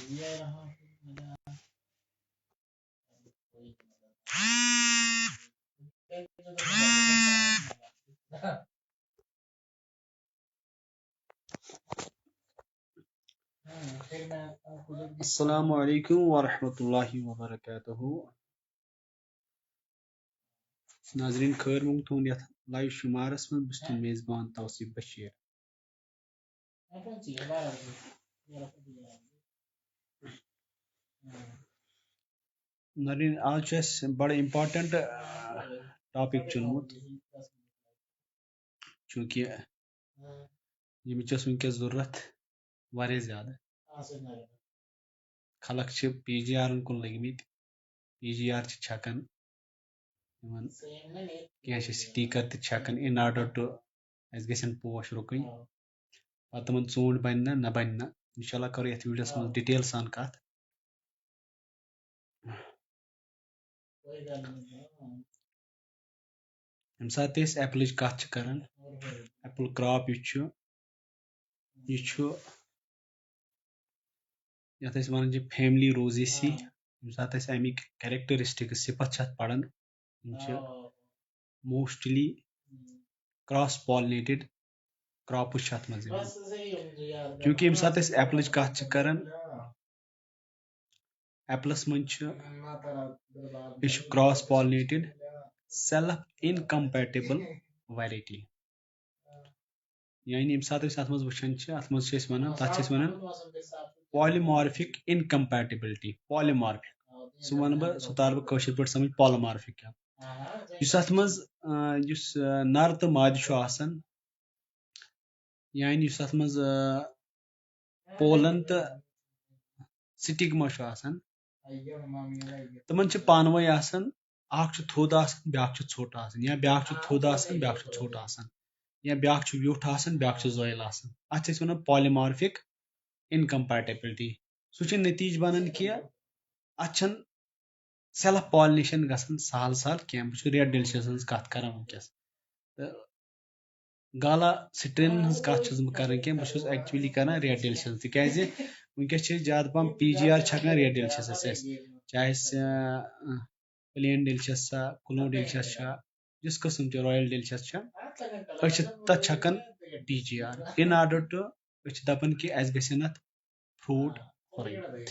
السلام علیکم ورحمۃ اللہ وبرکاتہ ناظرین خیر مقدم یتھ لائیو شمارس من بس تم میزبان توصیف بشیر ناظرین آج بڑا امپارٹنٹ ٹاپک چنمت چونکہ یمچ ونکس ضرورت واریاہ زیادہ خلق پی جی آر کن لگمت پی جی آر چھکان کی سٹیکر تھکان ان آرڈر ٹو اس گھن پوش رکن پتہ تمن ژوٗنٛٹھۍ بننا نہ بننا انشاء اللہ کرو یتھ ویڈیوس من ڈیٹیل سان کت یم سات ایپلچ کت کران ایپل کراپ یہ یتھ ونان فیملی روزیسی یم سات امیک کیریکٹرسٹکس صفت پڑان موسٹلی کراس پالنیٹڈ کراپس ات مز کیونکہ یم سات ایپلچ کت کران ایپلس من یہ کراس پالنیٹڈ سیلف انکمپیٹیبل ویرائٹی یعنی یم سات ات مز وچان ات مز ونان پالمارفک انکمپیٹیبلٹی پالمارفک سہ ون سہ تار بہ پہ سمجھ پالمارفک کیا اس ات مز نر تو مادہ آسان یعنی اس ات مز پولن تو سٹگما آسان تمن پانوے آسان اخ تھوٚد آسان بیاکھ ژھوٚٹ آسان یا بیاکھ تھوٚد آسان بیاکھ ژھوٚٹ آسان یا بیاکھ ویوٚٹھ آسان بیاکھ زٲیل آسان اتھ چھِ أسۍ ونان پالمارفک انکمپیٹیبلٹی سُہ چھُ نتیج بنان کہ اتھ چھنہٕ سیلف پالنیشن گژھان سہل سہل کینٛہہ بہٕ چھُس ریٹ ڈیلشس ہٕنٛز کتھ کران ونکیٚس تہٕ گالا سٹرین ہٕنٛز کتھ چھُس بہٕ کران کینٛہہ بہٕ چھُس ایکچُؤلی کران ریٹ ڈیلشس تِکیازِ ونکیٚس چھِ زیادٕ پہم پی جی آر چھکان ریٹ ڈیلشس أسۍ چاہے پلین ڈیلشس چھا کلو ڈیلشس چھا جس قسم چہِ رایل ڈیلشس چھا أسۍ چھِ تتھ چھکان پی G are in order to أسۍ چھِ دپان کہ اسہِ گژھن اتھ فروٹ ہُرٕنۍ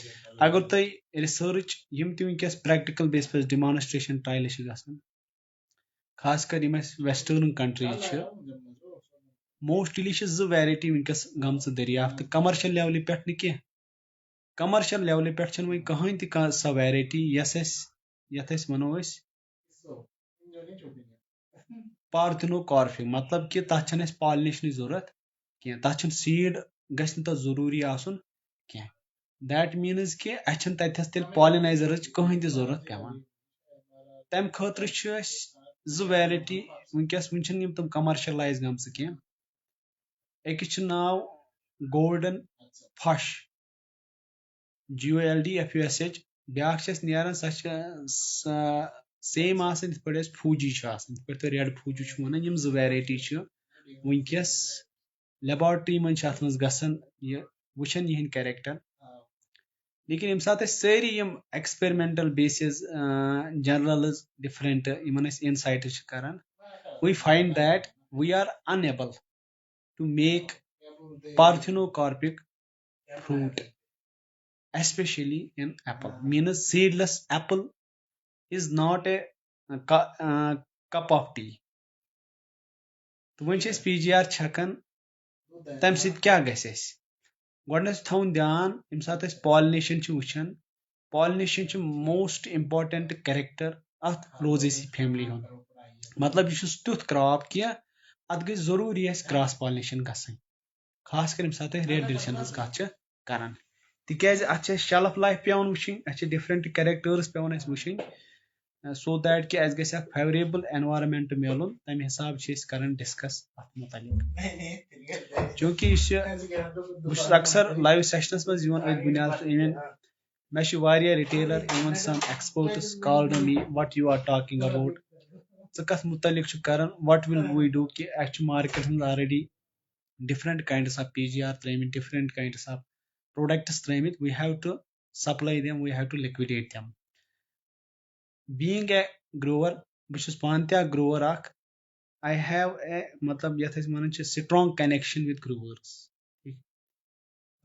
اگر تُہۍ رِسٲرٕچ یم تہِ ونکیٚس پریکٹِکل بیس پہ ڈیمانسٹریشن ٹرایلز چھِ گژھان خاص کر یم اسہِ ویسٹٲرن کنٹریز چھِ موسٹلی چھِ زٕ ویرایٹی ونکیٚس گمژٕ دٔریافتہٕ کمرشل لیولہِ پٮ۪ٹھ نہٕ کینٛہہ کمرشل لیولہِ پٮ۪ٹھ چھنہٕ وۄنۍ کٕہٕنۍ تہِ سۄ ویرایٹی یتھ أسۍ ونو پارتھنو کارفنگ مطلب کہ تتھ چھنہٕ اسہِ پالنیشنٕچ ضرورت کینٛہہ تتھ چھنہٕ سیٖڈ گژھِ نہٕ تتھ ضروٗری آسُن کینٛہہ دیٹ میٖنٕز کہ اسہِ چھنہٕ تتھس تیٚلہِ پالنایزرٕچ کٕہٕنۍ تہِ ضرورت پیٚوان تمہِ خٲطرٕ چھِ أسۍ زٕ ویرایٹی ونکیٚس وُنہِ چھنہٕ یم تِم کمرشلایز گٔمژٕ کینٛہہ أکِس چھُ ناو گولڈن فش GOLDFUSH بیاکھ چھِ اسہِ نیران سۄ چھِ سیم آسان یِتھ پٲٹھۍ اسہِ فوجی چھُ آسان یِتھ پٲٹھۍ تُہۍ ریڈ فوجی چھُ ونان یم زٕ ویرایٹی چھِ ونکیٚس لیبارٹری منٛز چھِ اتھ منٛز گژھان یہِ وٕچھان یِہنٛدۍ کیریکٹر لیکن ییٚمہِ ساتہٕ أسۍ سٲری یم ایکسپیرمنٹل بیسز جنرلز ڈفرنٹ یمن أسۍ انسایٹس چھِ کران we find that we are unable to make parthenocarpic fruit especially in apple means seedless apple is not a cup of tea تو وۄنۍ چھِ أسۍ پی جی آر چھکان تمہِ سۭتۍ کیٛاہ گژھِ اسہِ گۄڈنیتھ چھُ تھاوُن دھیان ییٚمہِ ساتہٕ أسۍ پالنیشن چھِ وٕچھان پالنیشن چھُ موسٹ امپارٹنٹ کیریکٹر اتھ روزیسی فیملی ہُنٛد مطلب یہِ چھُ تیُتھ کراپ کہِ اتھ گژھِ ضروٗری اسہِ کراس پالنیشن گژھٕنۍ خاص کر ییٚمہِ ساتہٕ أسۍ ریٹ ڈیلشن ہٕنٛز کتھ چھِ کران تِکیازِ اتھ چھِ اسہِ شیلف لایف پیٚوان وٕچھِنۍ اسہِ چھِ ڈفرنٹ کیریکٹٲرٕس پیٚوان اسہِ وٕچھِنۍ سو دیٹ کہ اسہِ گژھِ اکھ فیوریبل اینوارمنٹ مِلُن تمہِ حساب چھِ أسۍ کران ڈسکس اتھ متعلق چوٗنکہِ یُس یہِ بہٕ چھُس اکثر لایو سیشنس منٛز یِوان أتھۍ بُنیادس اِوٕن مےٚ چھِ واریاہ retailer even some experts called me what you are talking about ژٕ کتھ متعلق چھُ کران وٹ ول وی ڈو کہِ اسہِ چھُ مارکیٹس منٛز already different kinds of P G R ترٲمٕتۍ ڈفرنٹ کاینڈس آف products ترٲمٕتۍ we have to supply them, we have to liquidate them. Being a grower, بہٕ چھُس پانہٕ تہِ اکھ grower اکھ. I have a مطلب یتھ أسۍ وَنان چھِ strong connection with growers.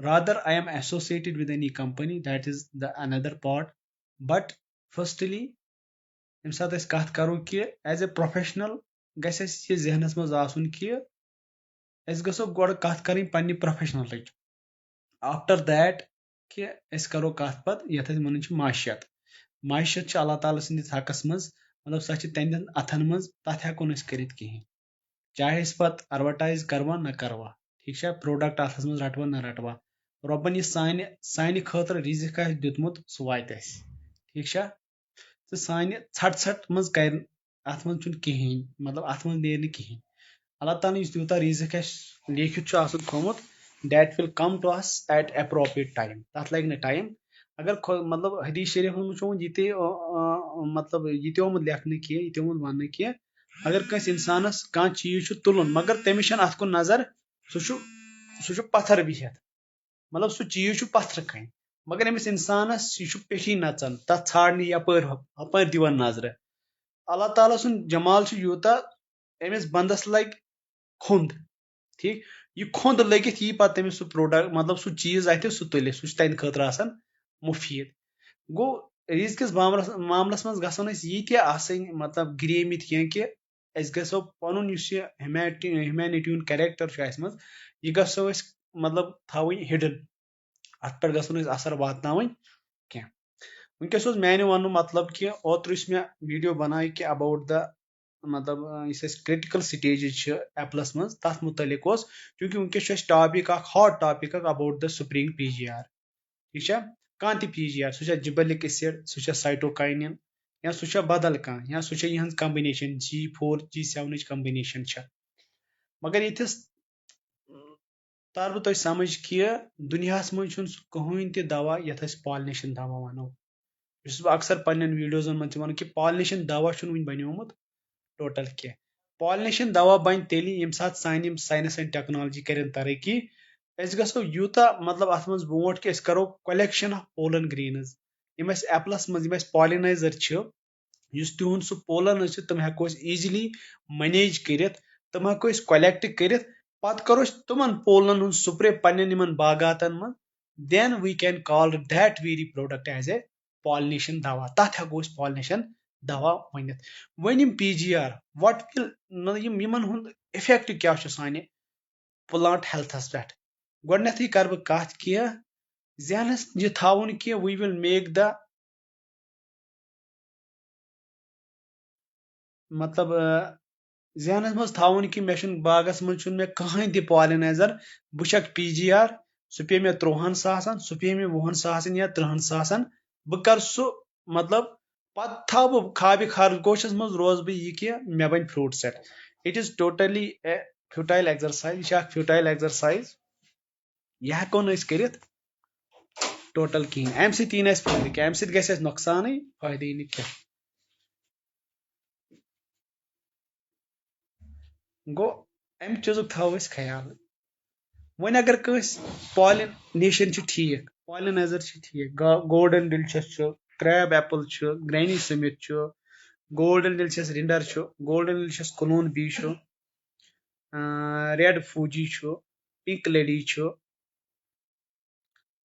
Rather, I am associated with any company, that is the another part. But firstly, ییٚمہِ ساتہٕ أسۍ کتھ کرو کہِ ایز اے پروفیشنل گژھِ اَسہِ یہِ ذہنس منٛز آسُن کہِ أسۍ گژھو گۄڈٕ کتھ کرٕنۍ پننہِ پروفیشنلٕچ. آفٹر دیٹ کہِ أسۍ کرو کتھ پتہٕ یتھ أسۍ وَنان چھِ معاشیت. معاشیت چھِ اللہ تعالیٰ سٕنٛدِس حقس منٛز مطلب سۄ چھِ تہنٛدٮ۪ن اتھن منٛز, تتھ ہٮ۪کو نہٕ أسۍ کٔرِتھ کِہینۍ. چاہے أسۍ پتہٕ ایڈورٹایز کروا نہ کروا, ٹھیک چھا, پروڈکٹ اتھس منٛز رٹوا نہ رٹوا, رۄبن یہِ سانہِ خٲطرٕ رِزق آسہِ دیُتمُت سُہ واتہِ اَسہِ, ٹھیک چھا. تہٕ سانہِ ژھٹ منٛز کرِ اتھ منٛز چھُنہٕ کِہینۍ, مطلب اتھ منٛز نیرِ نہٕ کِہینۍ. اللہ تعالیٰ یُس تیوٗتاہ رِزق اَسہِ لیکھِتھ چھُ آسان تھومُت, that will come to us at appropriate time. تتھ لگہِ نہٕ ٹایم. اگر مطلب حدیث شریف منٛز وٕچھو یہِ تہِ مطلب یہِ تہِ آمُت لیکھنہٕ کینٛہہ, یہِ تہِ آمُت وننہٕ کینٛہہ, اگر کٲنٛسہِ انسانس کانٛہہ چیٖز چھُ تُلُن مگر تٔمِس چھنہٕ اتھ کُن نظر, سُہ چھُ پتھر بِہِتھ, مطلب سُہ چیٖز چھُ پتھرٕ کنۍ, مگر أمِس انسانس یہِ چھُ پیٹھی نژان, تتھ ژھانڈنہِ یپٲرۍ دِوان نظرٕ. اللہ تعالیٰ سُنٛد جمال چھُ یوٗتاہ, أمِس بنٛدس لگہِ کھُنٛد, ٹھیک, یہِ کھُنٛد لٔگِتھ یی پتہٕ تٔمِس سُہ پروڈکٹ مطلب سُہ چیٖز اتھِ سُہ تُلہِ, سُہ چھُ تہنٛدِ خٲطرٕ آسان مُفیٖد. گوٚو ریٖزکِس معاملس منٛز گژھن أسۍ ییٖتۍ آسٕنۍ مطلب گِریمٕتۍ کینٛہہ کہِ أسۍ گژھو پنُن یُس یہِ ہیوٗمینٹی ہُنٛد کیریکٹر چھُ اسہِ منٛز یہِ گژھو أسۍ مطلب تھاوٕنۍ ہِڈٕن, اتھ پٮ۪ٹھ گژھو نہٕ أسۍ اثر واتناوٕنۍ کینٛہہ. وٕنکیٚس اوس میانہِ وننُک مطلب کہِ اوترٕ یُس مےٚ ویٖڈیو بنایہِ کہِ اباؤٹ د مطلب یُس اَسہِ کرٹیکل سٹیجز چھِ ایپلس منٛز تتھ مُتعلق اوس, چوٗنکہِ وٕنکیٚس چھُ اَسہِ ٹاپِک اکھ ہاٹ ٹاپِک اکھ about the spring P G R, ٹھیک چھا. کانٛہہ تہِ پی جی آر, سُہ چھا جِبلِک ایسِڈ, سُہ چھا سایٹوکاینِن, یا سُہ چھا بدل کانٛہہ, یا سُہ چھا یِہنٛز کمبِنیشن G4 G7 کمبِنیشن چھےٚ. مگر ییٚتھس تر بہٕ تۄہہِ سمجھ کہِ دُنیاہس منٛز چھُنہٕ سُہ کٕہٕنۍ تہِ دوا یتھ أسۍ پالنیشن دوا ونو. یُس بہٕ اکثر پننٮ۪ن ویٖڈیوزن منٛز تہِ ونان کہِ پالنیشن دوا چھُنہٕ وُنہِ بنیومُت ٹوٹل کینٛہہ. پالنیشن دوا بنہِ تیٚلہِ ییٚمہِ ساتہٕ سانہِ یِم ساینس اینڈ ٹیکنالوجی کرن ترقی. أسۍ گژھو یوٗتاہ مطلب اتھ منٛز برونٛٹھ کہِ أسۍ کرو کولیکشن آف پولن گرینز. یِم اَسہِ ایپلس منٛز یِم اَسہِ پالِنایزر چھِ, یُس تِہُنٛد سُہ پولنز چھِ تِم ہٮ۪کو أسۍ ایٖزلی مینیج کٔرِتھ, تِم ہٮ۪کو أسۍ کولیکٹ کٔرِتھ, پتہٕ کرو أسۍ تِمن پولن ہُنٛد سپرے پننٮ۪ن یِمن باغاتن منٛز. Then we can call that very product as a pollination دوا. تتھ ہٮ۪کو أسۍ پالنیشن دوا ؤنِتھ. وۄنۍ یِم پی جی آر وٹ ول یِمن ہُنٛد اِفیکٹ کیٛاہ چھُ سانہِ پلانٹ ہیلتھس پٮ۪ٹھ. گۄڈٕنیتھٕے کرٕ بہٕ کتھ کہِ ذہنس یہِ تھاوُن کہِ وی ول میک د مطلب ذہنس منٛز تھاوُن کہِ مےٚ چھُنہٕ باغس منٛز چھُنہٕ مےٚ کٕہٕنۍ تہِ پالِنایزر. بہٕ چھَکھ پی جی آر, سُہ پیٚیہِ مےٚ 30,000, سُہ پیٚیہِ مےٚ 20,000 یا 30,000. بہٕ کرٕ سُہ مطلب پتہٕ تھاو بہٕ خابِ خرگوشس منٛز روزٕ بہٕ یہِ کہِ مےٚ بنہِ fruit set. It is totally a futile exercise. یہِ چھِ اکھ فیوٗٹایل ایکزرسایز. یہِ ہٮ۪کو نہٕ أسۍ کٔرِتھ ٹوٹل کِہینۍ. امہِ سۭتۍ یی نہٕ اَسہِ فٲیدٕ کینٛہہ, امہِ سۭتۍ گژھِ اَسہِ نۄقصانٕے, فٲیدٕ یی نہٕ کینٛہہ. گوٚو امہِ چیٖزُک تھاوو أسۍ خیال. وۄنۍ اگر کٲنٛسہِ پالِنیشن چھِ ٹھیٖک, پالِنایزر چھِ ٹھیٖک, گولڈن ڈیلشس چھُ, کریب ایپل چھُ, گرینی سمِتھ چھُ, گولڈن ڈیلشس رِنڈر چھُ, گولڈن ڈیلشس کلون بی چھُ, ریڈ فوجی چھُ, پِنک لیڈی چھُ,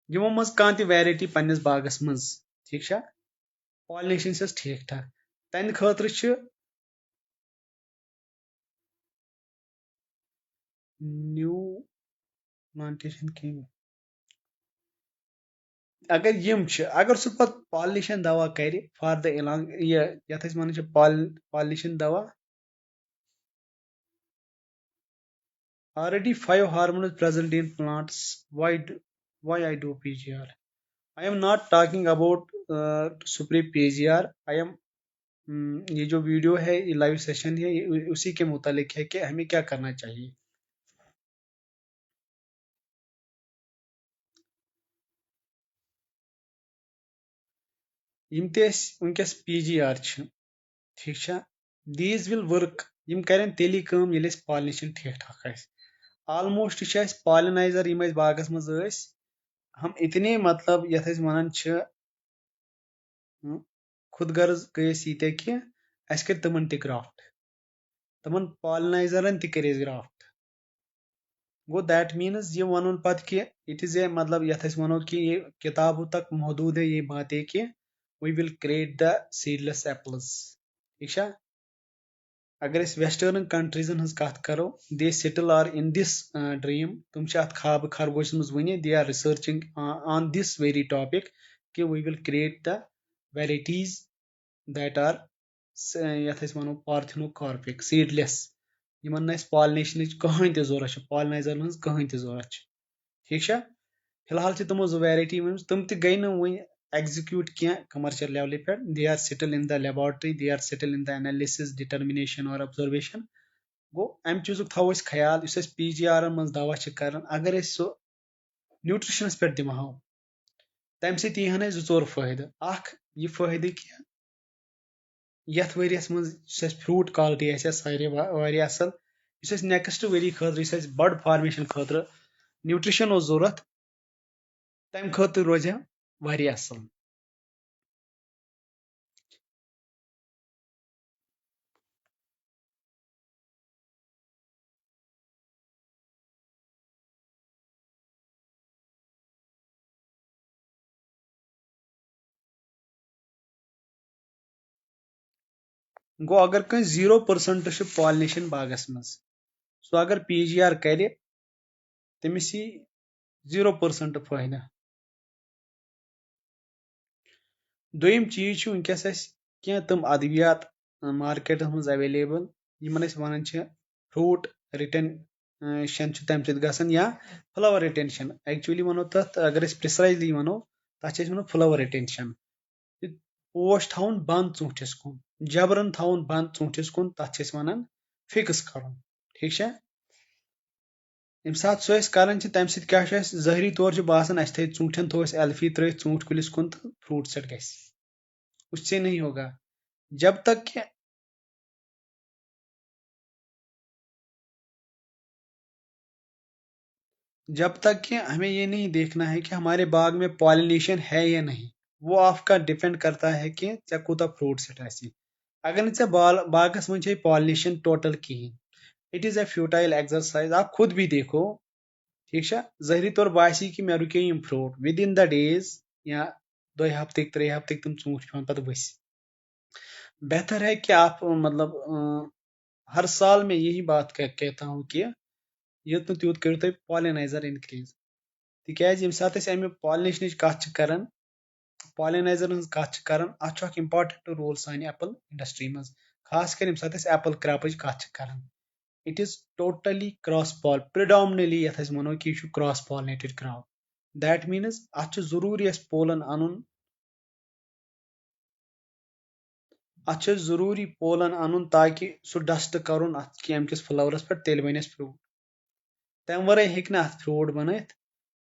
یِمو منٛز کانٛہہ تہِ ویرایٹی پننِس باغس منٛز, ٹھیک چھا, پالِنیشن چھس ٹھیٖک ٹھاک. تہنٛدِ خٲطرٕ چھِ نیو پلانٹیشن کِنگ. اگر یِم چھِ, اگر سُہ پتہٕ پالِنیشن دوا کرِ فار د یتھ أسۍ ونان چھِ پالِنیشن دوا. Already 5 hormones present in plants. Why I do PGR? I am not talking about spray PGR. I am یہ جو ویڈیو ہے, یہ لائیو سیشن ہے, اسی کے متعلق ہے کہ ہمیں کیا کرنا چاہیے. یِم تہِ اَسہِ وٕنکیٚس پی جی آر چھِ, ٹھیک چھا, دیٖز ول ؤرک. یِم کرن تیٚلی کٲم ییٚلہِ اَسہِ پالِنیشن ٹھیٖک ٹھاک آسہِ. آلموسٹ چھِ اَسہِ پالِنایزر یِم اَسہِ باغس منٛز ٲسۍ, ہم اتنے مطلب یتھ أسۍ ونان چھِ خود غرض گٔے أسۍ ییٖتیٛاہ کہِ اَسہِ کٔرۍ تِمن تہِ گرافٹ تِمن پالنایزرن تہِ کٔرۍ أسۍ گرافٹ گوٚو دیٹ میٖنٕز یہِ وَنُن پتہٕ کہِ اِٹ اِز اے مطلب یتھ أسۍ وَنو کہِ یہ کِتابوں تک محدوٗد ہے یہ باتیں کہ we will create the سیڈلیس apples ٹھیک چھا اگر أسۍ ویسٹٲرن کنٹریزن ہٕنٛز کتھ کرو they still are in this dream تِم چھِ اتھ خوابہٕ خرگوشس منٛز وٕنہِ they are researching on this very topic کہ we will create the varieties that are یتھ أسۍ وَنو پارتھنو کارپِک سیڈلیس یِمن نہٕ اَسہِ پالنیشنٕچ کٕہٕنۍ تہِ ضوٚرتھ چھِ پالنایزرن ہٕنٛز کٕہٕنۍ تہِ ضوٚرتھ چھِ ٹھیٖک چھا فی الحال چھِ تِمو 2 ویرایٹی ؤنمٕژ تِم تہِ گٔے نہٕ وٕنہِ ایگزِکیوٗٹ کینٛہہ کمرشل لیولہِ پٮ۪ٹھ they are still in the laboratory they are still in the analysis determination اور observation گوٚو امہِ چیٖزُک تھاوو أسۍ خیال یُس أسۍ پی جی آرن منٛز دوا چھِ کران اگر أسۍ سُہ نیوٗٹرِشنس پٮ۪ٹھ دِمہو تمہِ سۭتۍ یی ہن اَسہِ 2-4 فٲیدٕ اکھ یہِ فٲیدٕ کہِ یتھ ؤریس منٛز یُس اَسہِ فروٗٹ کالٹی آسہِ سارے واریاہ اصل یُس اَسہِ نیکسٹ ؤری خٲطرٕ یُس اَسہِ بڑ فارمیشن خٲطرٕ نیوٗٹرِشن اوس ضوٚرتھ تمہِ خٲطرٕ روزِ ہا واریاہ اصل گوٚو اگر کٲنٛسہِ 0% چھُ پالنیشن باغس منٛز سُہ اگر پی جی آر کرِ تٔمِس یی 0% فٲیدٕ دوٚیِم چیٖز چھُ وٕنکیٚس اَسہِ کینٛہہ تِم ادوِیات مارکیٹس منٛز ایویلیبٕل یِمن أسۍ ونان چھِ فروٗٹ رِٹینشن چھُ تمہِ سۭتۍ گژھان یا فلاور رِٹینشن ایکچُؤلی ونو تتھ اگر أسۍ پرٛیسرایزلی ونو تتھ چھِ أسۍ ونان فلاور رِٹینشن پوش تھاوُن بنٛد ژوٗنٛٹھِس کُن جبرن تھاوُن بنٛد ژوٗنٛٹھِس کُن تتھ چھِ أسۍ ونان فِکٕس کرُن ٹھیٖک چھا ییٚمہِ ساتہٕ سُہ أسۍ کران چھِ تمہِ سۭتۍ کیاہ چھُ اَسہِ ظٲہری طور چھُ باسان اَسہِ تھٲے ژوٗنٛٹھٮ۪ن تھوو اَسہِ ایلفی ترٲیِتھ ژوٗنٛٹھۍ کُلِس کُن تہٕ فروٗٹ سیٹ گژھِ اس سے نہیں ہوگا جب تک کہ ہمیں یہ نہیں دیکھنا ہے کہ ہمارے باغ میں پالینیشن ہے یا نہیں وہ آپ کا ڈپینڈ کرتا ہے کہ ژےٚ کوٗتاہ فروٗٹ سیٹ آسی اگر نہٕ ژےٚ باغس منٛز چھے پالینیشن ٹوٹل کہیٖنۍ it is a futile exercise آپ خود بھی دیکھو ٹھیک چھا ظٲہری طور باسی کہ مےٚ رُکے یِم fruit with in the days یا 2 ہفتٕکۍ 3 ہفتٕکۍ تِم ژوٗنٛٹھۍ پیوان پتہٕ ؤسۍ بہتر ہے کہ آپ مطلب ہر سال میں یہی بات کہتا ہوں کہ یوت نہٕ تیوٗت کٔرِو تُہۍ پالینایزر انکریز تِکیازِ ییٚمہِ ساتہٕ أسۍ امہِ پالنیشنٕچ کتھ چھِ کران پالینایزرن ہٕنٛز کتھ چھِ کران اتھ چھُ اکھ امپارٹنٹ رول سانہِ ایپل انڈسٹری منٛز خاص کر ییٚمہِ ساتہٕ أسۍ ایپل کراپٕچ کتھ چھِ کران اٹ از ٹوٹلی کراس پرڈامنیٹلی یتھ أسۍ ونو کہ یہِ چھُ کراس پالنیٹڈ کراپ دیٹ میٖنٕز اتھ چھُ ضروٗری اَسہِ پولن انُن تاکہِ سُہ ڈسٹ کرُن اتھ کیٚمۍ کِس فلاورس پٮ۪ٹھ تیٚلہِ بنہِ اَسہِ فروٗٹ تمہِ ورٲے ہیٚکہِ نہٕ اتھ فروٗٹ بنٲیِتھ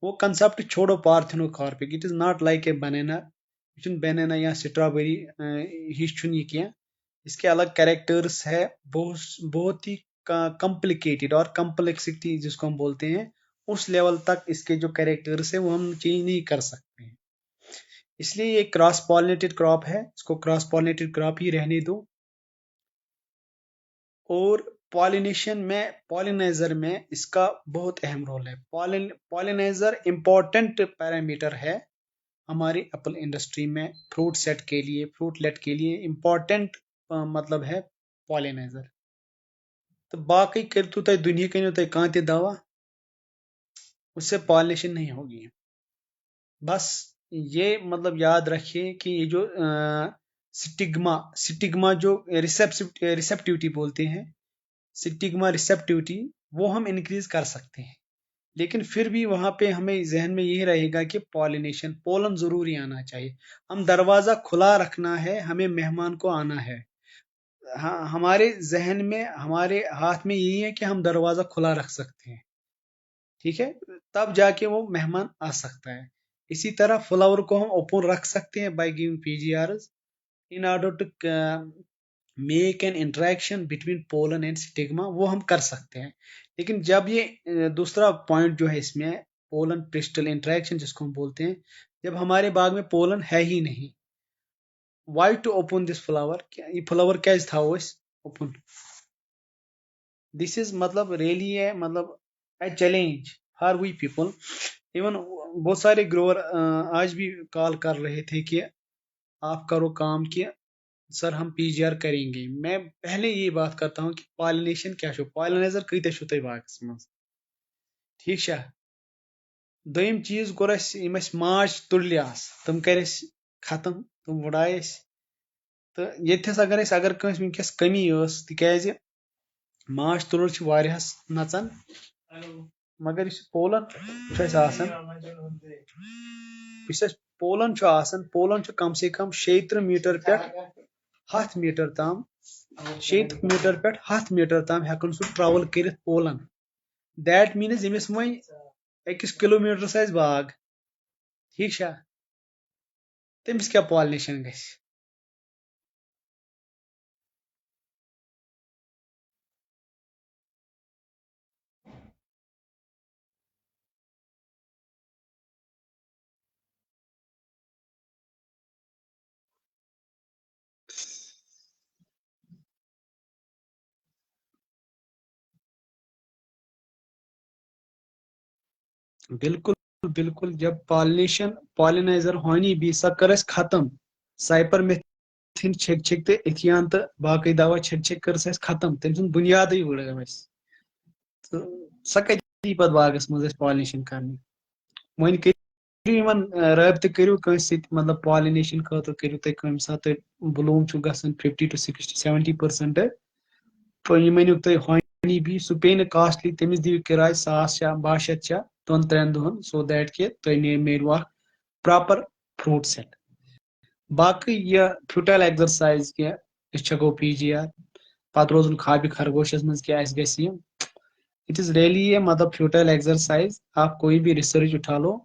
وہ کنسپٹ چھوڑو پارتھنو کارپِک اٹ از ناٹ لایک اے بنینا یہ چھُنہٕ بنینا یا سٹرابری ہِش چھُنہٕ یہِ کینٛہہ اس کے الگ کیریکٹرس ہے بہت ہی کمپلیکیٹڈ اور کمپلیکسٹی جس کو ہم بولتے ہیں اس لیول تک اس کے جو کیریکٹرس ہے وہ ہم چینج نہیں کر سکتے ہیں اس لیے یہ کراس پالنیٹڈ کراپ ہے اس کو کراس پالنیٹڈ کراپ ہی رہنے دو اور پالینائزر میں اس کا بہت اہم رول ہے پالینائزر امپورٹنٹ پیرامیٹر ہے ہماری ایپل انڈسٹری میں فروٹ سیٹ کے لیے فروٹ لیٹ کے لیے امپورٹنٹ مطلب ہے پالینائزر تو باقی کرتو تُہۍ دُنیا کنو تُہۍ کانٛہہ تہِ دوا اس سے پالینیشن نہیں ہوگی بس یہ مطلب یاد رکھیے کہ یہ جو سٹگما جو ریسپٹیوٹی بولتے ہیں سٹگما ریسپٹیوٹی وہ ہم انکریز کر سکتے ہیں لیکن پھر بھی وہاں پہ ہمیں ذہن میں یہی رہے گا کہ پالینیشن پولن ضروری آنا چاہیے ہم دروازہ کھلا رکھنا ہے ہمیں مہمان کو آنا ہے ہمارے ذہن میں ہمارے ہاتھ میں یہی ہے کہ ہم دروازہ کھلا رکھ سکتے ہیں ٹھیک ہے تب جا کے وہ مہمان آ سکتا ہے اسی طرح فلاور کو ہم اوپن رکھ سکتے ہیں by giving P G Rs in order to make an interaction between pollen and stigma وہ ہم کر سکتے ہیں لیکن جب یہ دوسرا پوائنٹ جو ہے اس میں پولن پرسٹل انٹریکشن جس کو ہم بولتے ہیں. جب ہمارے باغ میں پولن ہے ہی نہیں, why to open this flower, یہ فلاور کیازِ تھاوو أسۍ اوپن. دس از مطلب ریئلی ہے مطلب a challenge for we people. Even بہت سارے گروور آج بھی کال کر رہے تھے کہ آپ کرو کام کہ سر ہم پی جی آر کریں گے. میں پہلے یہ بات کرتا ہوں کہ پالینیشن کیا چھو, پالینائزر کۭتیاہ چھو تۄہہِ باغس منٛز, ٹھیک چھا. دوٚیِم چیٖز کوٚر اَسہِ یِم اَسہِ ماچ تُلہِ آسہٕ تِم کَرِ اَسہِ ختم, تِم وٕڑایہِ اَسہِ. تہٕ ییٚتھس اگر کٲنٛسہِ وٕنکیٚس کٔمی ٲس تِکیازِ ماچ تُلُر چھِ واریاہس نژان, مگر یُس پولن چھُ اَسہِ آسان, یُس اَسہِ پولن چھُ آسان, پولن چھُ کم سے کم 36 میٖٹر پٮ۪ٹھ 100 میٖٹر تام, 36 میٖٹر پٮ۪ٹھ 100 میٖٹر تام ہٮ۪کان سُہ ٹرٛاوٕل کٔرِتھ پولن. دیٹ میٖنٕز ییٚمِس وۄنۍ 1 کِلوٗمیٖٹرس آسہِ باغ, ٹھیک چھا, تٔمِس کیٛاہ پالنیشن گژھِ. بالکل بالکل, جب پالینائزر ہونی بھی سۄ کٔر اَسہِ ختم. سایپر میتھن چھک چھک تہٕ ایتھیان تہٕ باقٕے دوا چھک چھک کٔر سۄ اَسہِ ختم, تٔمۍ سُنٛد بُنیادٕے وٕڑٲو اَسہِ. تہٕ سۄ کَتہِ یی پَتہٕ باغس منٛز اَسہِ پالنیشن کرنہِ. وۄنۍ کٔرِو یِمن رٲبطہٕ کٔرِو کٲنٛسہِ سۭتۍ, مطلب پالنیشن خٲطرٕ کٔرِو تُہۍ کُنہِ ساتہٕ تۄہہِ بلوٗم چھُ گژھان 50 to 60 70%, تہٕ یہِ ؤنِو تُہۍ ہونی بی, سُہ پیٚیہِ نہٕ کاسٹلی, تٔمِس دِیِو کِراے 1,000 چھا 1200 چھا 2-3 دۄہن, سو دیٹ کہِ تۄہہِ میلوٕ اکھ پراپر فروٹ سیٹ. باقٕے یہِ فیوٹایل ایگزرسایز کہِ أسۍ چھکو پی جی آر, پتہٕ روزُن خوابہِ خرگوشس منٛز کہ اَسہِ گژھِ یہِ, اٹ از ریئلی اے مطلب فیوٹائل ایگزرسائز. آپ کوئی بھی ریسرچ اٹھا لو,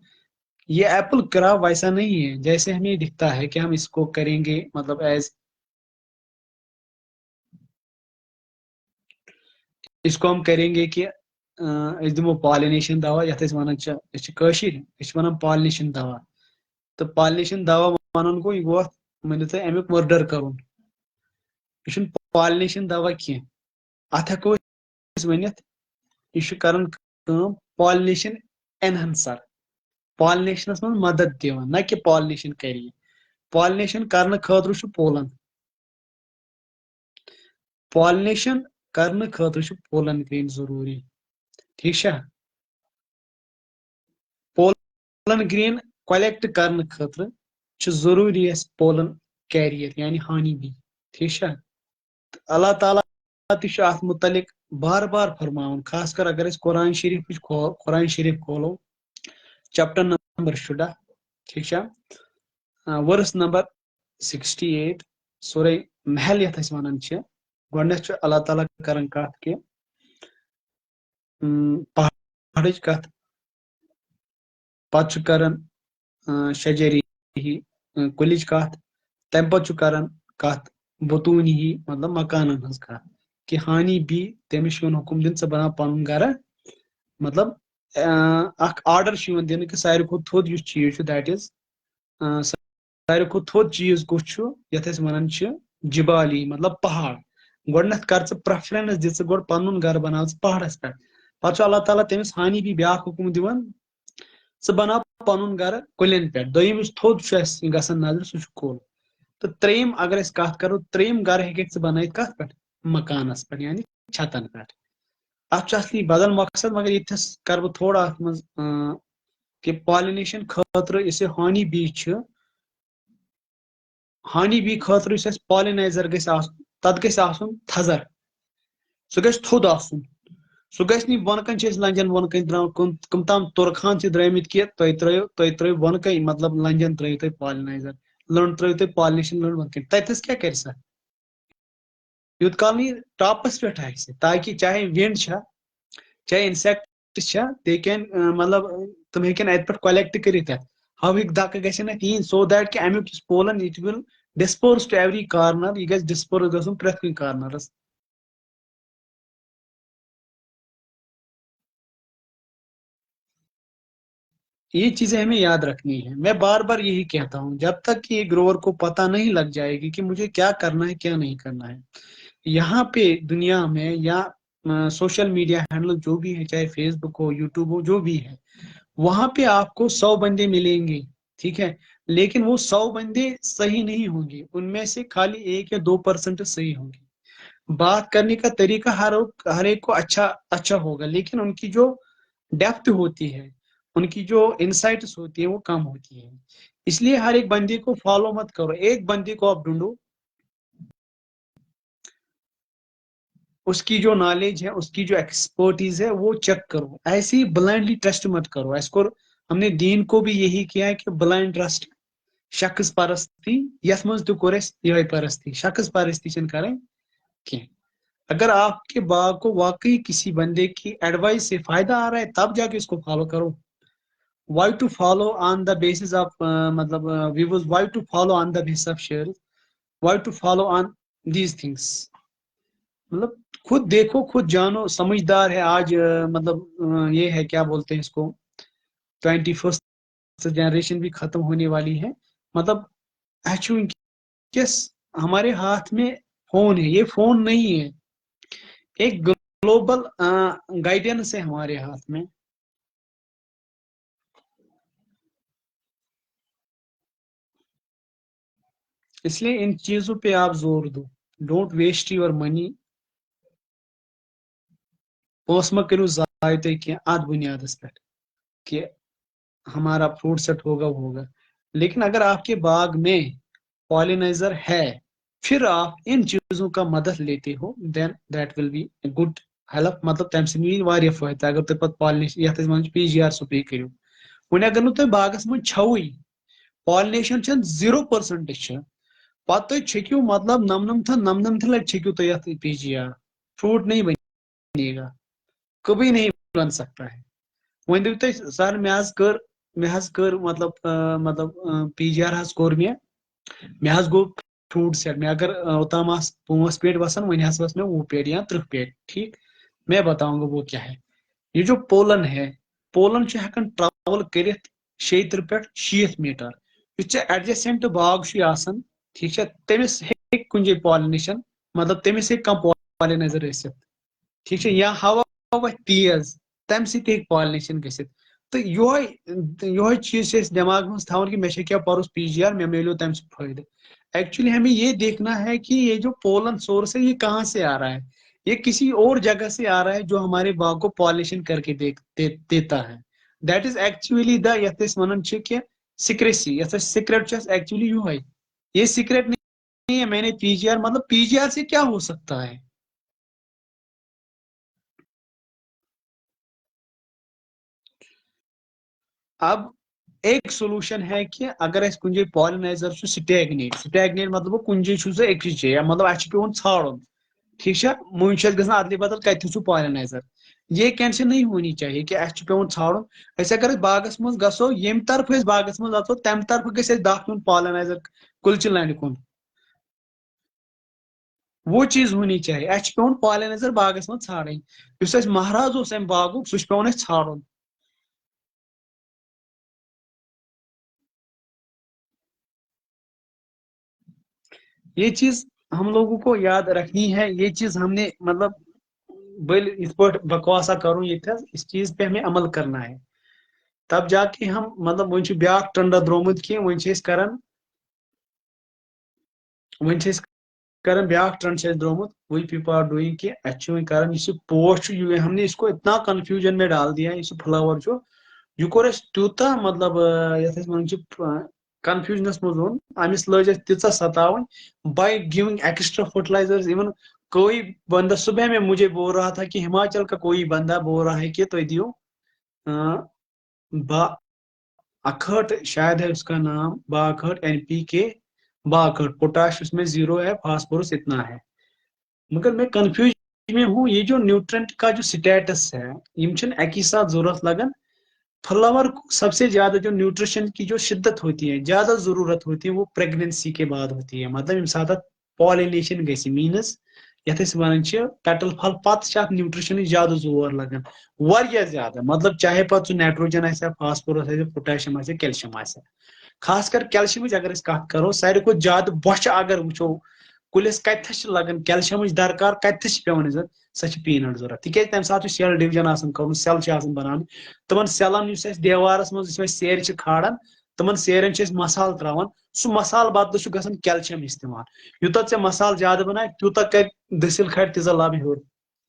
یہ ایپل کراپ ویسا نہیں ہے جیسے ہمیں دکھتا ہے کہ ہم اس کو کریں گے مطلب ایز, اس کو ہم کریں گے کہ أسۍ دِمو پالنیشن دوا یتھ أسۍ ونان چھِ, أسۍ چھِ کٲشِر, أسۍ چھِ ونان پالنیشن دوا. تہٕ پالنیشن دوا ونان گوٚو یہِ گوٚو اتھ مٲنِو تُہۍ امیُک مٔرڈر کرُن. یہِ چھُنہٕ پالنیشن دوا کینٛہہ, اتھ ہٮ۪کو أسۍ ؤنِتھ یہِ چھُ کران کٲم پالنیشن انہانسر, پالنیشنس منٛز مدد دِوان, نہ کہِ پالنیشن کرِ یہِ. پالنیشن کرنہٕ خٲطرٕ چھُ پولن, پالنیشن کرنہٕ خٲطرٕ چھُ پولن گرین ضروٗری, ٹھیک چھا. پولن گرین کلیکٹ کرنہٕ خٲطرٕ چھُ ضروٗری اَسہِ پولن کیریئر یعنی ہانی بی, ٹھیک چھا. اللہ تعالیٰ تہِ چھُ اتھ متعلق بار بار فرماوان, خاص کر اگر أسۍ قرآن شریف کھولو, چیپٹر نمبر 14, ٹھیک چھا, ورس نمبر 68, سورے محل یتھ أسۍ ونان چھِ. گۄڈنیتھ چھُ اللہ تعالیٰ کران کتھ کہِ پہاڑٕچ کتھ, پتہٕ چھُ کران شجری کُلِچ کتھ, تمہِ پتہٕ چھُ کران کتھ بطوٗنی ہی مطلب مکانن ہٕنٛز کتھ, کہِ ہانی بی تٔمِس چھُ یِوان حُکُم دِنہٕ ژٕ بناو پنُن گرٕ. مطلب اکھ آرڈر چھُ یِوان دِنہٕ کہِ ساروی کھۄتہٕ تھوٚد یُس چیٖز چھُ دیٹ از, ساروی کھۄتہٕ تھوٚد چیٖز کُس چھُ یتھ أسۍ ونان چھِ جبالی مطلب پہاڑ. گۄڈنیتھ کر ژٕ پریفرنس دِ ژٕ گۄڈٕ پنُن گرٕ بناو ژٕ پہاڑس پٮ۪ٹھ. پتہٕ چھُ اللہ تعالیٰ تٔمِس ہانی بی بیاکھ حُکُم دِوان, ژٕ بناو پنُن گرٕ کُلٮ۪ن پٮ۪ٹھ. دوٚیِم یُس تھوٚد چھُ اَسہِ گژھان نظرِ سُہ چھُ کُل. تہٕ ترٛیٚیِم اگر أسۍ کتھ کرو, ترٛیٚیِم گرٕ ہیٚککھ ژٕ بنٲیِتھ کتھ پٮ۪ٹھ, مکانس پٮ۪ٹھ یعنی چھتن پٮ۪ٹھ. اتھ چھُ اصلی بدل مقصد, مگر ییٚتھس کرٕ بہٕ تھوڑا اتھ منٛز کہِ پالنیشن خٲطرٕ یُس یہِ ہانی بی چھُ, ہانی بی خٲطرٕ یُس اَسہِ پالنایزر گژھِ آسُن تتھ گژھِ آسُن تھزر, سُہ گژھِ تھوٚد آسُن. سُہ گژھِ نہٕ بۄنہٕ کنۍ چھِ أسۍ لنجن بۄنہٕ کنۍ کٕم تام تُرخان چھِ درٲمٕتۍ کہِ تُہۍ ترٲیِو بۄنہٕ کنۍ مطلب لنجن ترٲیِو تُہۍ پالنایزر, لٔنڈ ترٲیِو تُہۍ پالنیشن لٔنڈ بۄنہٕ کنۍ, تتھس کیٛاہ کرِ سۄ یوٗت کال نہٕ یہِ ٹاپس پٮ۪ٹھ آسہِ, تاکہِ چاہے ونڈ چھا چاہے انسیکٹ چھا دے کین مطلب تِم ہیٚکن اتہِ پٮ۪ٹھ کلیکٹ کٔرِتھ اتھ, ہوہٕکۍ دکہٕ گژھن اتھ یِنۍ, سو دیٹ کہِ امیُک یُس pollen it will disperse to every corner, یہِ گژھِ ڈسپورس گژھُن پرٛٮ۪تھ کُنہِ کارنرس. یہ چیزیں ہمیں یاد رکھنی ہے. میں بار بار یہی کہتا ہوں، جب تک کہ یہ گروور کو پتہ نہیں لگ جائے گی کہ مجھے کیا کرنا ہے کیا نہیں کرنا ہے، یہاں پہ دنیا میں یا سوشل میڈیا ہینڈل جو بھی ہے، چاہے فیس بک ہو، یوٹیوب ہو، جو بھی ہے، وہاں پہ آپ کو 100 بندے ملیں گے. ٹھیک ہے، لیکن وہ 100 بندے صحیح نہیں ہوں گے، ان میں سے خالی 1 یا 2% صحیح ہوں گے. بات کرنے کا طریقہ ہر ایک کو اچھا اچھا ہوگا، لیکن ان کی جو ڈیپتھ ہوتی ہے، ان کی جو انسائٹس ہوتی ہیں وہ کم ہوتی ہیں. اس لیے ہر ایک بندے کو فالو مت کرو، ایک بندے کو آپ ڈھونڈو، اس کی جو نالج ہے، اس کی جو ایکسپرٹیز ہے وہ چیک کرو. ایسے ہی بلائنڈلی ٹرسٹ مت کرو. ہم نے دین کو بھی یہی کیا ہے کہ بلائنڈ ٹرسٹ، شخص پرستی یس مز تو کور یہ پرستی، شخص پرستی چن کریں کی. اگر آپ کے باغ کو واقعی کسی بندے کی ایڈوائس سے فائدہ آ رہا ہے تب جا کے اس کو فالو کرو. Why to follow on the basis of مطلب views, why to follow on the basis of share, why to follow on these things. مطلب خود دیکھو، خود جانو. سمجھدار ہے آج مطلب یہ ہے کیا بولتے ہیں اس کو، 21st جنریشن بھی ختم ہونے والی ہے. مطلب کس ہمارے ہاتھ میں فون ہے، یہ فون نہیں ہے، ایک گلوبل گائیڈنس ہے ہمارے ہاتھ میں. اس لیے ان چیزوں پہ آپ زور دو. Don't waste your money. پونسہٕ مہ کٔرِو ضایع تُہۍ کینٛہہ اتھ بنیادس پٮ۪ٹھ کہ ہمارا فروٹ سیٹ ہوگا وہ ہوگا. لیکن اگر آپ کے باغ میں پالینائزر ہے، پھر آپ ان چیزوں کا مدد لیتے ہو، then that will be a good help. مطلب تمہ سۭتۍ مِلہِ واریاہ فٲیدٕ اگر تُہۍ پتہٕ پالنیشن یتھ أسۍ ونان چھِ PGR سپرے کٔرِو. وۄنۍ اگر نہٕ تۄہہِ باغس منٛز چھوٕے، پالنیشن چھنہٕ 0% چھِ، پتہٕ تُہۍ چھٔکِو مطلب نمنمتھن لٹہِ چھٔکِو تُہۍ یتھ PGR، فروٹ نہیں بنے گا، کبھی نہیں بن سکتا ہے. وۄنۍ دٔپِو تُہۍ سر مےٚ حظ کٔر مطلب PGR حظ کوٚر مےٚ حظ گوٚو فروٹ سیٹ. مےٚ اگر اوتام آس 5 پیٹہِ وسان، وۄنۍ حظ وس مےٚ 20 پیٹہِ یا 30 پیٹہِ. ٹھیک، میں بتاؤں گا وہ کیا ہے. یہ جو پولن ہے، پولن چھُ ہٮ۪کان ٹریول کٔرِتھ 60 پٮ۪ٹھ 60 میٖٹر. یُس ژےٚ ایڈجسٹنٹ باغ چھُے آسان، ٹھیک چھا، تٔمِس ہیٚکہِ کُنہِ جایہِ پالنیشن مطلب تٔمِس ہیٚکہِ کانٛہہ پالینایزر ٲسِتھ. ٹھیک چھا، یا ہوا وتھِ تیز تمہِ سۭتۍ ہیٚکہِ پالنیشن گٔژھِتھ. تہٕ یہوے چیز چھِ أسۍ دٮ۪ماغ منٛز تھاوان کہ مےٚ چھےٚ کیٛاہ پرُس PGR، مےٚ ملیو تمہِ سۭتۍ فٲیدٕ. ایکچولی ہمیں یہ دیکھنا ہے کہ یہ جو پولن سورس ہے یہ کہاں سے آ رہا ہے. یہ کسی اور جگہ سے آ رہا ہے جو ہمارے باغ کو پالنیشن کر کے دیتا ہے. دیٹ از ایکچولی دا یتھ أسۍ ونان چھِ کہ سیکریسی، یتھ أسۍ سیکرٹ چھِ ایکچولی یہوے. یہ سیکرٹ نہیں ہے. میں نے PGR مطلب PGR سے کیا ہو سکتا ہے. اب ایک سولوشن ہے کہ اگر اس کن جائے پالینائزر سٹیگنیٹ مطلب وہ کن جائے سہ اکس جائے مطلب اس پیون ژھانڈن. ٹھیک ہے، مجھ گھن ادلہ بدل کتھ چھو پالینائزر. یہ کینشن نہیں ہونی چاہیے کہ اس پیون ژھانڈن. اس اگر باغس مز گھو یم طرف باغس مز اژو تمہ طرف گھس دہ پیون پالینائزر کلچہ لینڈ کن. وہ چیز ہونی چاہیے. اس پیون پالینائزر باغس مز ژھانڈن. اس مہراز اس ام باغ سہ پیون اس ژھانڈن. یہ چیز ہم لوگوں کو یاد رکھنی ہے. یہ چیز ہم نے مطلب بل اس پہ بکواسا کروں یہ اس چیز پہ ہمیں عمل کرنا ہے. تب جا کے ہم مطلب ون بیاا ٹنڈا درمت کہ ون کران ون کران بیاا ٹرنڈ درمت وی پیپل آر ڈوئنگ کہ اچھے کران یہ پوش ہم نے اس کو اتنا کنفیوژن میں ڈال دیا یہ فلاور یہ کور اس تیوتا مطلب یتھ ون کنفیوژنس مز اون امس لج اس تیژہ ستاون by giving extra fertiliser. Even کوئی بندہ صبح میں مجھے بول رہا تھا کہ ہماچل کا کوئی بندہ بول رہا ہے کہ تو دیو با اکھٹ شاید ہے اس کا نام، باکھٹ NPK باکھٹ. پوٹاش اس میں 0 ہے، فاسفورس اتنا ہے. مگر میں کنفیوز میں ہوں یہ جو نیوٹرنٹ کا جو سٹیٹس ہے یم چھن اکی ساتھ ضرورت لگن. فلاور کو سب سے زیادہ جو نیوٹریشن کی جو شدت ہوتی ہے، زیادہ ضرورت ہوتی ہے وہ پریگنینسی کے بعد ہوتی ہے. مطلب یم سات پالینیشن گژھِ مینز یتھ أسۍ ونان چھِ پیٹل پھل پتہٕ چھِ اتھ نیوٹرشن زیادٕ زور لگان واریاہ زیادٕ مطلب چاہے پتہٕ سُہ نائٹروجن آسہِ فاسفورس آسہِ پوٹاشیم آسہِ کیلشیم آسہِ خاص کر کیلشیمٕچ اگر أسۍ کتھ کرو ساروی کھۄتہٕ زیادٕ بۄچھِ اگر وٕچھو کُلِس کتتھس چھِ لگان کیلشیمٕچ درکار کتتھس چھِ پیوان ضرورت سۄ چھِ پیٖنٹ ضرورت تِکیازِ تمہِ ساتہٕ چھُ سیل ڈِوجن آسان کرُن سیل چھِ آسان بناوٕنۍ تِمن سیلن یُس اَسہِ دیوارس منٛز یُس أسۍ سیرِ چھِ کھالان تِمن سیرٮ۪ن چھِ أسۍ مسالہٕ تراوان سُہ مسالہٕ بدلہٕ چھُ گژھان کیلشیم استعمال یوٗتاہ ژےٚ مسالہٕ زیادہ بنایہِ تیوٗتاہ کرِ دٔسِل کھارِ تیٖژاہ لب ہیوٚر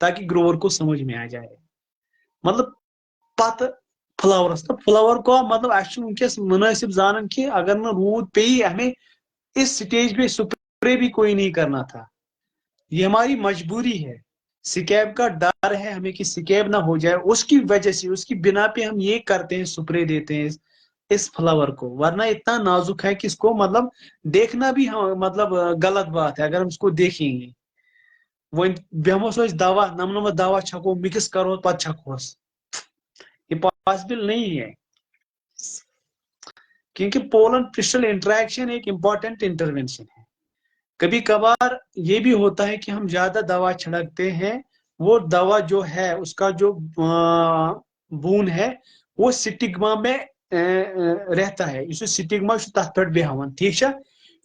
تاکہ گروور کو سمجھ میں آ جائے مطلب پتہٕ فلاورس تو فلاور کو مطلب اَسہِ چھُ وٕنکیٚس منٲسب زانان کہ اگر نہٕ روٗد پیٚیہِ ہمیں اس سٹیج پہ سپرے بھی کوئی نہیں کرنا تھا یہ ہماری مجبوری ہے سکیب کا ڈر ہے ہمیں کہ سکیب نہ ہو جائے اس کی وجہ سے اس کی بنا پہ ہم یہ کرتے ہیں سپرے دیتے ہیں اس فلاور کو ورنہ اتنا نازک ہے کہ اس کو مطلب دیکھنا بھی مطلب غلط بات ہے اگر ہم اس کو دیکھیں گے وہ بیموس دوا نمنمت دوا چھکو مکس کرو پتہ چھکوس یہ پاسبل نہیں ہے کیونکہ پولن کرسٹل انٹریکشن ایک امپورٹنٹ انٹروینشن ہے کبھی کبھار یہ بھی ہوتا ہے کہ ہم زیادہ دوا چھڑکتے ہیں وہ دوا جو ہے اس کا جو بون ہے وہ سٹگما میں رہتا ہے یہ سٹگما تر پہ بیہوان ٹھیک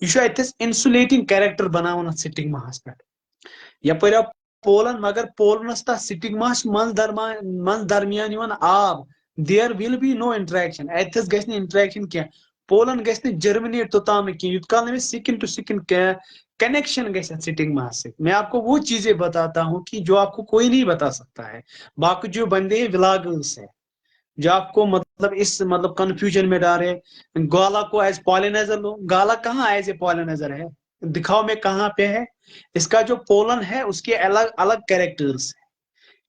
یہ اتس انسولیٹنگ کیریکٹر بناوان سٹگما پہ یپر پولن مگر پولنس تک سٹگما من درمیان آب دیر ول بی نو انٹریکشن اتس گھس انٹریکشن کی پولن گھس جرمنیٹ توتام کی یوت کال سکن ٹو سکن کنیکشن گھس سٹگما سے میں آپ کو وہ چیزیں بتاتا ہوں کہ جو آپ کو کوئی نہیں بتا سکتا ہے باقی جو بندے ہیں ولاگرس ہے جو آپ کو مطلب اس مطلب کنفیوژن میں ڈالے گالا کو ایز پالینائزر لو گالا کہاں ایز اے پالینائزر ہے دکھاؤ میں کہاں پہ ہے اس کا جو پولن ہے اس کے الگ الگ کیریکٹرز ہیں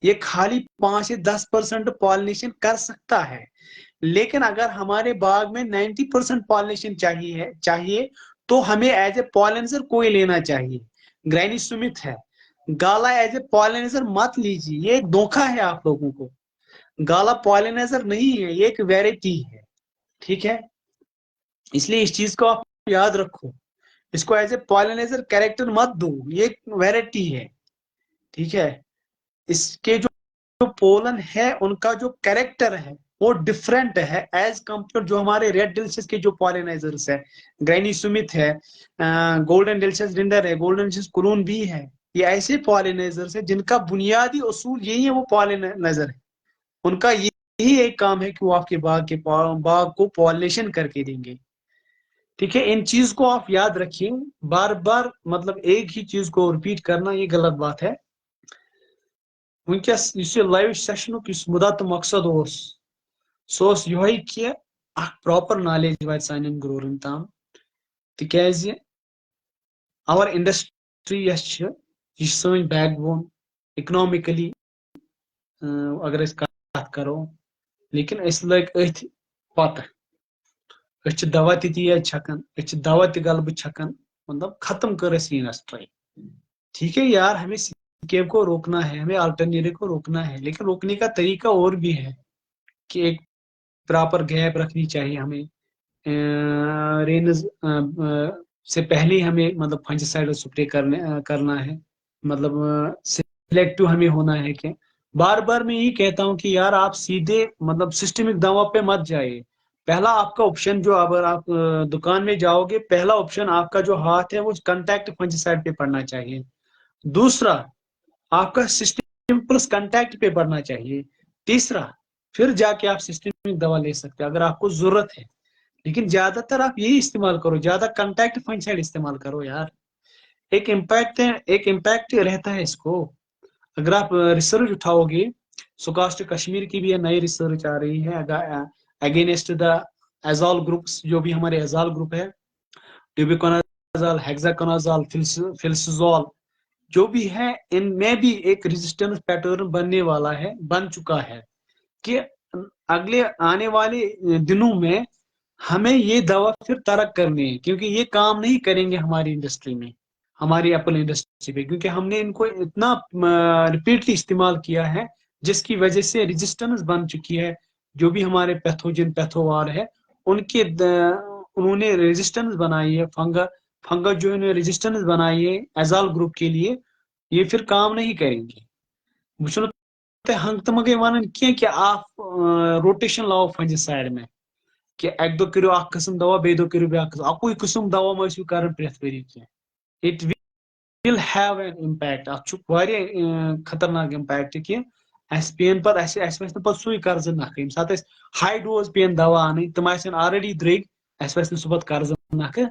یہ خالی 5 سے 10% پالینیشن کر سکتا ہے لیکن اگر ہمارے باغ میں 90% پالینیشن چاہیے تو ہمیں ایز اے پالینائزر کوئی لینا چاہیے گرینی سمتھ ہے گالا ایز اے پالینائزر مت لیجیے یہ ایک دھوکہ ہے آپ لوگوں کو گالا پالینائزر نہیں ہے یہ ایک ویرائٹی ہے ٹھیک ہے اس لیے اس چیز کو آپ یاد رکھو اس کو ایز اے پالینائزر کیریکٹر مت دو یہ ایک ویرائٹی ہے ٹھیک ہے اس کے جو پولن ہے ان کا جو کیریکٹر ہے وہ ڈفرینٹ ہے ایز کمپیئر جو ہمارے ریڈ ڈیلشس کے جو پالینائزرس ہے گرینی سمتھ ہے گولڈن ڈیلشس رنڈر ہے گولڈن ڈیلشس قرون بھی ہے یہ ایسے پالینائزرس ہیں جن کا بنیادی اصول یہی ہے وہ پالینائزر ہے ان کا یہی ایک کام ہے کہ وہ آپ کے باغ کو پالینیشن کر کے دیں گے ٹھیک ہے ان چیز کو آپ یاد رکھیے بار بار مطلب ایک ہی چیز کو رپیٹ کرنا یہ غلط بات ہے ونکس لائیو سیشن مدعا تو مقصد سو یہ کہ پراپر نالیج وات سان گرورن تام تکیازِ اور انڈسٹری یہ سن بیک بون اکنامکلی اگر اس کت کرو لیکن اس لگ ات پتہ اس دوا تہ تیز چھکان اس دوا تہ غلبہ چھکان مطلب ختم کر اس انڈسٹری ٹھیک ہے یار ہمیں سکیب کو روکنا ہے ہمیں آلٹرنیٹو کو روکنا ہے لیکن روکنے کا طریقہ اور بھی ہے کہ ایک پراپر گیپ رکھنی چاہیے ہمیں رینز سے پہلے ہمیں مطلب فنجیسائڈ سپرے کرنا ہے مطلب سلیکٹو ہمیں ہونا ہے کہ بار بار میں یہی کہتا ہوں کہ یار آپ سیدھے مطلب سسٹمک دوا پہ مت جائیے پہلا آپ کا آپشن جو اگر آپ دکان میں جاؤ گے پہلا آپشن آپ کا جو ہاتھ ہے وہ کنٹیکٹ فنجیسائڈ پہ پڑنا چاہیے دوسرا آپ کا سسٹم پلس کنٹیکٹ پہ پڑنا چاہیے تیسرا پھر جا کے آپ سسٹمک دوا لے سکتے ہیں اگر آپ کو ضرورت ہے لیکن زیادہ تر آپ یہی استعمال کرو زیادہ کنٹیکٹ فنجیسائڈ استعمال کرو یار ایک امپیکٹ رہتا ہے اس کو اگر آپ ریسرچ اٹھاؤ گے سکاسٹ کشمیر کی بھی نئی ریسرچ آ رہی ہے اگینسٹ دا ایزال گروپس جو بھی ہمارے ایزال گروپ ہے ٹیوبیکونازال ہیگزاکونازال فلسزول جو بھی ہے ان میں بھی ایک ریزسٹنس پیٹرن بن چکا ہے کہ اگلے آنے والے دنوں میں ہمیں یہ دوا پھر ترک کرنی ہے کیونکہ یہ کام نہیں کریں گے ہماری انڈسٹری میں ہماری ایپل انڈسٹری پہ کیونکہ ہم نے ان کو اتنا ریپیٹلی استعمال کیا ہے جس کی وجہ سے ریزسٹنس بن چکی ہے جو بھی ہمارے پیتھوجن پیتھووار ہے انہوں نے ریزسٹنس بنائی ہے فنگس جو انہوں نے ریزسٹنس بنائی ہے ایزال گروپ کے لیے یہ پھر کام نہیں کریں گے. بچہ ہنگ تمگے ونان کی آپ روٹیشن لاؤ فنجس سائڈ میں کہ اک دہ کرو اخ قسم دوا بیٚیہِ دۄہ کرو بیاکھ قسم اکوے قسم دوا مٔسِو کران پرٛٮ۪تھ ؤری کینٛہہ it will have an impact اتھ چھُ واریاہ خطرناک امپیکٹ کہ اس پین پتہٕ اَسہِ پَزِ نہٕ پتہٕ سُے قرضہٕ نکھٕ ییٚمہِ ساتہٕ اَسہِ ہائی ڈوز پین دوا انٕنۍ تِم آسن آلریڈی درٛگۍ اَسہِ پَزِ نہٕ سُہ پتہٕ قرضہٕ نکھٕ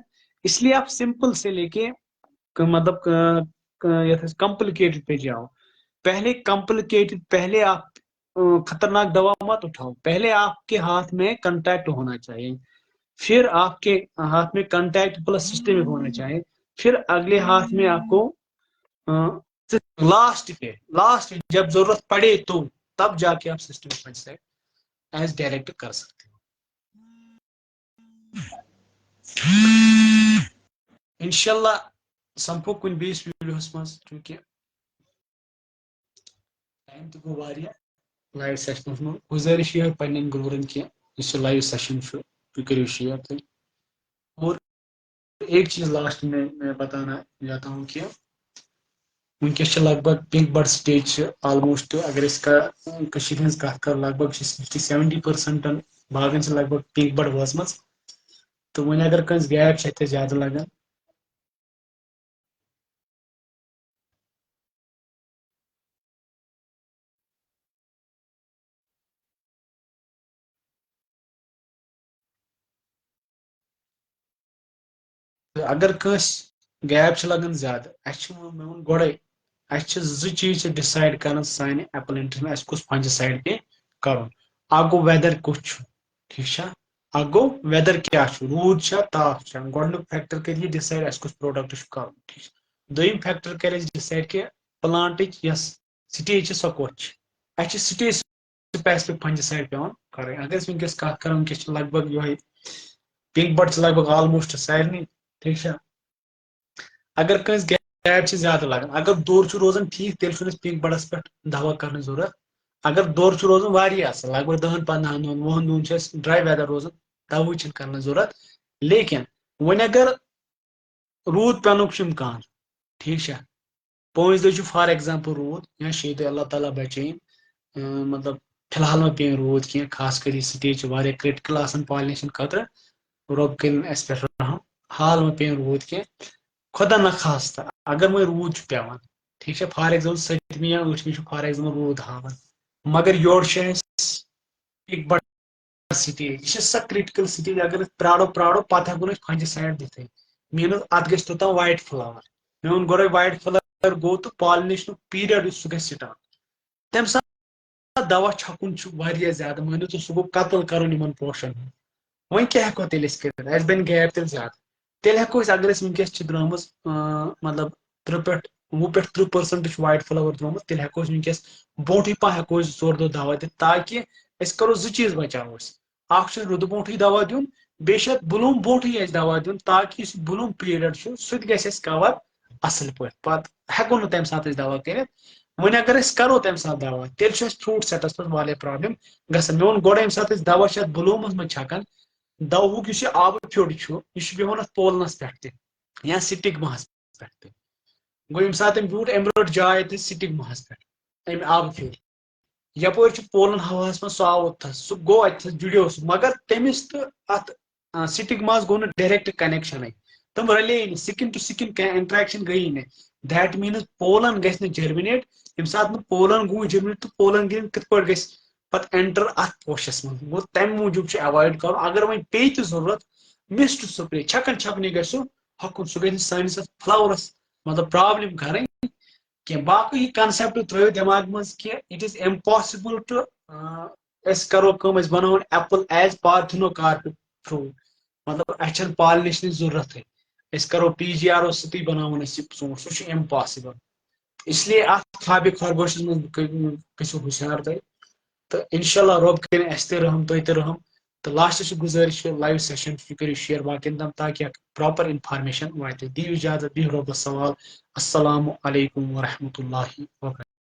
اس لیے آپ سمپل سے لے کے مطلب یتھ کمپلیکیٹڈ پہ جاؤ پہلے آپ خطرناک دوا مت اٹھاؤ پہلے آپ کے ہاتھ میں کنٹیکٹ ہونا چاہیے پھر آپ کے ہاتھ میں کنٹیکٹ پلس سسٹمک ہونا چاہیے پھر اگلے ہاتھ میں آپ کو لاسٹ جب ضرورت پڑے تو تب جا کے آپ سسٹمک فنجسائڈ ایز ڈائریکٹ کر سکتے ہو. انشاءاللہ سمپو کن بیس ویڈیوس مز چونکہ ٹائم تہ گو واریاہ لائیو سیشنس میں گزارش یہ پنن گروورن کی اس لائیو سیشن تھی کرو شیئر تھی اور ایک چیز لاسٹ میں بتانا چاہتا ہوں کہ ونکس لگ بھگ پک بڑ سٹیج آلموسٹ اگر ہز کت کر لگ بھگ 60-70% باغن سے لگ بھگ پک بڑ وٲژمٕژ تو وۄنۍ اگر کٲنٛسہِ گیپ چھِ اتہِ زیادٕ لگان اگر کٲنٛسہِ گیپ چھِ لگان زیادٕ اسہِ چھُ مےٚ ووٚن گۄڈے اسہِ چھِ زٕ چیٖز چھِ ڈِسایڈ کران سانہِ ایپلنٹ میں اسہِ کُس فنجسایڈ پے کرُن اکھ گوٚو ویدر کُس چھُ ٹھیٖک چھا اکھ گوٚو ویدر کیاہ چھُ روٗد چھا تاپھ چھا گۄڈنیُک فیکٹر کرِ یہِ ڈِسایڈ اسہِ کُس پروڈکٹ چھُ کرُن ٹھیٖک چھا دوٚیِم فیکٹر کرِ اسہِ ڈِسایڈ کہِ پلانٹٕچ یۄس سٹیج چھِ سۄ کوٚت چھِ اسہِ چھِ سٹیج سپیسفک فنجسایڈ پیوان کرٕنۍ اگر أسۍ ونکیٚس کتھ کرو ونکیٚس چھِ لگ بھگ یہے پِنک بڑ چھِ لگ بھگ آلموسٹ سارنٕے ٹھیٖک چھا اگر کٲنٛسہِ گیپ چھِ زیادٕ لگان اگر دور چھُ روزان ٹھیٖک تیٚلہِ چھُنہٕ اَسہِ پِنک بڑس پٮ۪ٹھ دوا کرنٕچ ضروٗرت اگر دور چھُ روزان واریاہ اصل لگ بھگ 10-15 دۄہن 20 دۄہن چھُ اَسہِ ڈراے ویدر روزان دوہٕچ چھنہٕ کرنٕچ ضروٗرت لیکن وۄنۍ اگر روٗد پینُک چھُ اِمکان ٹھیٖک چھا 5 دۄہ چھُ فار ایگزامپل روٗد یا 6 دۄہ اللہ تعالیٰ بچٲیِن مطلب فی الحال ما پیٚیہِ روٗد کینٛہہ خاص کر یہِ سٹیج چھِ واریاہ کرٹکل آسان پالنیشن خٲطرٕ رۄب کٔرِنۍ اسہِ پٮ۪ٹھ رحم حال ما پیٚیہِ روٗد کینٛہہ خۄدا نخواستہ اگر وۄنۍ روٗد چھُ پیٚوان ٹھیٖک چھا فار ایگزامپل 7مہِ یا 8مہِ چھُ فار ایگزامپل روٗد ہاوان مگر یورٕ چھِ اَسہِ پِک بڑ سٹیج یہِ چھِ سۄ کرٹکل سٹیج اگر أسۍ پرٛارو پتہٕ ہٮ۪کو نہٕ أسۍ فنجسایڈ دِتھٕے میٖنٕز اتھ گژھِ توٚتام وایٹ فٕلاوَر مےٚ ووٚن گۄڈے وایٹ فٕلاوَر گوٚو تہٕ پالنیشنُک پیٖریڈ یُس سُہ گژھِ سٹارٹ تمہِ ساتہٕ دوا چھکُن چھُ واریاہ زیادٕ مٲنِو تُہۍ سُہ گوٚو قتل کرُن یِمن پوشن وۄنۍ کیاہ ہٮ۪کو تیٚلہِ أسۍ کٔرِتھ اسہِ بنہِ گیپ تیٚلہِ زیادٕ تیٚلہِ ہٮ۪کو أسۍ اگر أسۍ ونکیٚس چھِ درٛامٕژ مطلب 20-30% چھُ وایٹ فٕلاوَر درٛامُت تیٚلہِ ہٮ۪کو أسۍ ونکیٚس برونٛٹھٕے پہن ہٮ۪کو أسۍ 2 دۄہ دوا دِتھ تاکہِ أسۍ کرو 2 چیٖز بچاوو أسۍ اکھ چھُ روٗدٕ برونٛٹھٕے دوا دیُن بیٚیہِ چھُ اتھ بلوٗم برونٛٹھٕے اسہِ دوا دیُن تاکہِ یُس بلوٗم پیٖریڈ چھُ سُہ تہِ گژھِ اسہِ کور اصل پٲٹھۍ پتہٕ ہٮ۪کو نہٕ تمہِ ساتہٕ أسۍ دوا کٔرِتھ وۄنۍ اگر أسۍ کرو تمہِ ساتہٕ دوا تیٚلہِ چھُ اسہِ فروٗٹ سیٹس پٮ۪ٹھ واریاہ پرابلم گژھان مےٚ ووٚن گۄڈے ییٚمہِ ساتہٕ أسۍ دوا چھِ اتھ بلوٗمس منٛز چھکان دوہُک یُس یہِ آبہٕ پھیوٚر چھُ یہِ چھُ بیٚہوان اتھ پولنس پٮ۪ٹھ تہِ یا سٹِگماہس پٮ۪ٹھ تہِ گوٚو ییٚمہِ ساتہٕ أمۍ بیوٗٹھ أمۍ رٔٹ جاے تہِ سٹِگماہس پٮ۪ٹھ امہِ آبہٕ پھیوٚر یپٲرۍ چھُ پولن ہواہس منٛز سُہ آو اوٚتتھس سُہ گوٚو اتھس جُڑیو سُہ مگر تٔمِس تہٕ اتھ سٹِگماہس گوٚو نہٕ ڈایریکٹ کنیکشنٕے تِم رلے نہٕ سِکِن ٹُو سِکِن انٹریکشن گٔیی نہٕ دیٹ میٖنٕز پولن گژھِ نہٕ جٔرمِنیٹ ییٚمہِ ساتہٕ نہٕ پولن گوٚو جٔرمِنیٹ تہٕ پولن گرین کِتھ پٲٹھۍ گژھِ پتہٕ اینٹر اتھ پوشس منٛز گوٚو تمہِ موٗجوٗب چھُ ایوایڈ کرُن اگر وۄنۍ پیٚیہِ تہِ ضروٗرت مسٹ سپرے چھکن چھکنٕے گژھِ سُہ ہۄکھُن سُہ گژھِ سٲنِس اتھ فلاورس مطلب پرابلم کرٕنۍ کینٛہہ باقٕے یہِ کنسپٹ ترٲیِو دٮ۪ماغ منٛز کہِ اٹ از امپاسبل ٹُو أسۍ کرو کٲم أسۍ بناوون ایپل ایز پارتھنو کارپِک فروٗٹ مطلب اسہِ چھنہٕ پالنیشنٕچ ضروٗرتھٕے أسۍ کرو PGRO سۭتی بناوون أسۍ یہِ ژوٗنٛٹھ سُہ چھُ امپاسبل اسلیے اتھ خابِ خرگوشس منٛز گٔژھِو ہوشیار تُہۍ تہٕ انشاء اللہ رۄب کٔرِنۍ اسہِ تہِ رحم تۄہہِ تہِ رحم تہٕ لاسٹس چھِ گُزٲرِش یہِ لایو سیشن یہِ کٔرِو شیر باقین تام تاکہِ اکھ پراپر انفارمیشن واتہِ دِیِو اجازت بِہِو رۄبس سوال السلام علیکم ورحمۃ اللہ وبرکاتہ